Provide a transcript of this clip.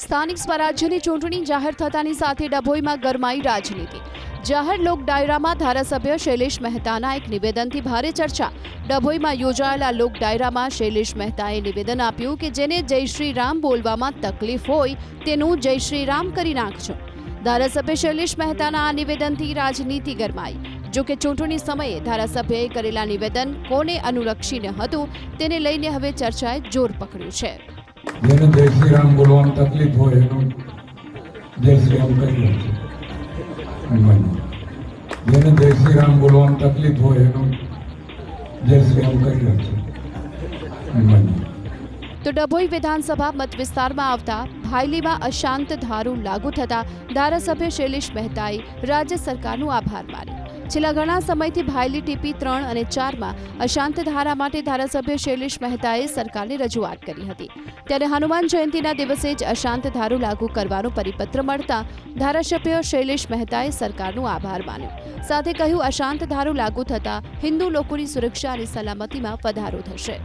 સ્થાનિક સ્વરાજ્યની ચૂંટણી જાહેર થતાની સાથે ડભોઈમાં ગરમાઈ રાજનીતિ। જાહેર લોક ડાયરામાં ધારાસભ્ય શૈલેષ મહેતાના એક નિવેદનથી ભારે ચર્ચા। ડભોઈમાં યોજાયેલા લોક ડાયરામાં શૈલેષ મહેતાએ નિવેદન આપ્યું કે જેને જય શ્રી રામ બોલવામાં તકલીફ હોય તેનું જય શ્રી રામ કરી નાખજો। ધારાસભ્ય શૈલેષ મહેતાના આ નિવેદનથી રાજનીતિ ગરમાઈ। જો કે ચૂંટણી સમયે ધારાસભ્યએ કરેલા નિવેદન કોને અનુલક્ષીને હતું તેને લઈને હવે ચર્ચાએ જોર પકડ્યું છે। જેને જય શ્રી રામ બોલવામાં તકલીફ હોય એનું જય શ્રી રામ કરી લે છે। જેને જય શ્રી રામ બોલવામાં તકલીફ હોય એનું જય શ્રી રામ કરી લે છે। તો ડભોઈ વિધાનસભા મત વિસ્તારમાં આવતા ભાયલીમાં અશાંત ધારો લાગુ થતા ધારાસભ્ય શૈલેષ મહેતાએ રાજ્ય સરકારનો આભાર માન્યો। છેલ્લા ઘણા સમયથી ભાયલી ટીપી 3 અને 4માં અશાંત ધારા માટે ધારાસભ્ય શૈલેષ મહેતાએ સરકારને રજૂઆત કરી હતી। ત્યારે હનુમાન જયંતિના દિવસે જ અશાંત ધારો લાગુ કરવાનો પરિપત્ર મળતા ધારાસભ્ય શૈલેષ મહેતાએ સરકારનો આભાર માન્યો। સાથે કહ્યું અશાંત ધારો લાગુ થતા હિન્દુ લોકોની સુરક્ષા અને સલામતીમાં વધારો થશે।